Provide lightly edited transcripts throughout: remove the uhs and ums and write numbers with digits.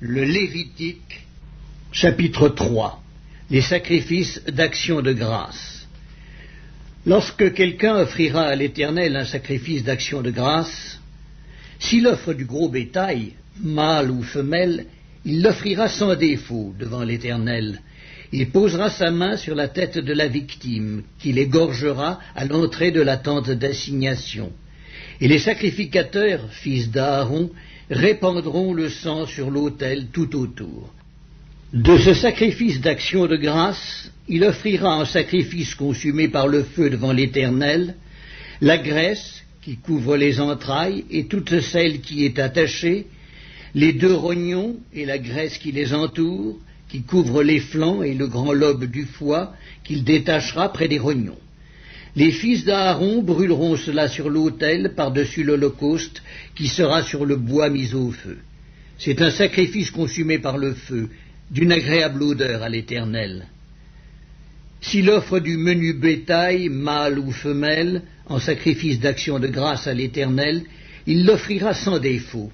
Le Lévitique, chapitre 3. Les sacrifices d'action de grâce. Lorsque quelqu'un offrira à l'Éternel un sacrifice d'action de grâce, s'il offre du gros bétail, mâle ou femelle, il l'offrira sans défaut devant l'Éternel. Il posera sa main sur la tête de la victime, qu'il égorgera à l'entrée de la tente d'assignation. Et les sacrificateurs, fils d'Aaron, répandront le sang sur l'autel tout autour. De ce sacrifice d'action de grâce, il offrira en sacrifice consumé par le feu devant l'Éternel la graisse qui couvre les entrailles et toute celle qui est attachée, les 2 rognons et la graisse qui les entoure, qui couvre les flancs et le grand lobe du foie, qu'il détachera près des rognons. Les fils d'Aaron brûleront cela sur l'autel par-dessus l'holocauste qui sera sur le bois mis au feu. C'est un sacrifice consumé par le feu, d'une agréable odeur à l'Éternel. S'il offre du menu bétail, mâle ou femelle, en sacrifice d'action de grâce à l'Éternel, il l'offrira sans défaut.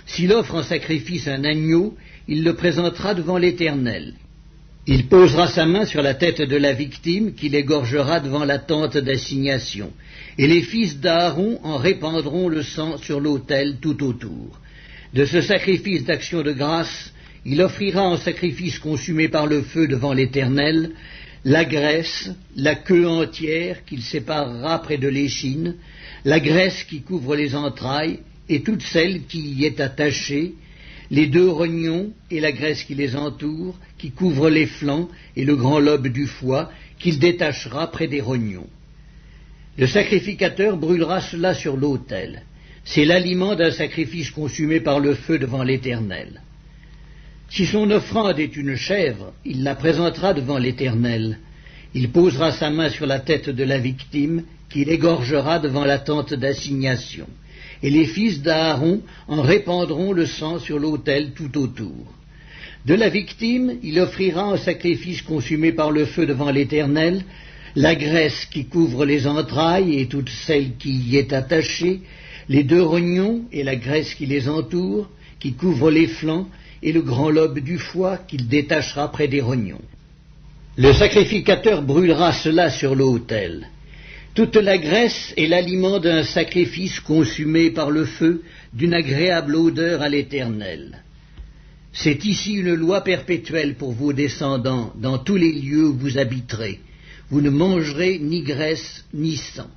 S'il offre en sacrifice un agneau, il le présentera devant l'Éternel. Il posera sa main sur la tête de la victime, qu'il égorgera devant la tente d'assignation, et les fils d'Aaron en répandront le sang sur l'autel tout autour. De ce sacrifice d'action de grâce, il offrira en sacrifice consumé par le feu devant l'Éternel la graisse, la queue entière qu'il séparera près de l'échine, la graisse qui couvre les entrailles et toute celle qui y est attachée, les 2 rognons et la graisse qui les entoure, qui couvre les flancs et le grand lobe du foie, qu'il détachera près des rognons. Le sacrificateur brûlera cela sur l'autel. C'est l'aliment d'un sacrifice consumé par le feu devant l'Éternel. Si son offrande est une chèvre, il la présentera devant l'Éternel. Il posera sa main sur la tête de la victime, qu'il égorgera devant la tente d'assignation. Et les fils d'Aaron en répandront le sang sur l'autel tout autour. De la victime, il offrira en sacrifice consumé par le feu devant l'Éternel la graisse qui couvre les entrailles et toute celle qui y est attachée, les 2 rognons et la graisse qui les entoure, qui couvre les flancs, et le grand lobe du foie qu'il détachera près des rognons. Le sacrificateur brûlera cela sur l'autel. Toute la graisse est l'aliment d'un sacrifice consumé par le feu, d'une agréable odeur à l'Éternel. C'est ici une loi perpétuelle pour vos descendants, dans tous les lieux où vous habiterez. Vous ne mangerez ni graisse ni sang.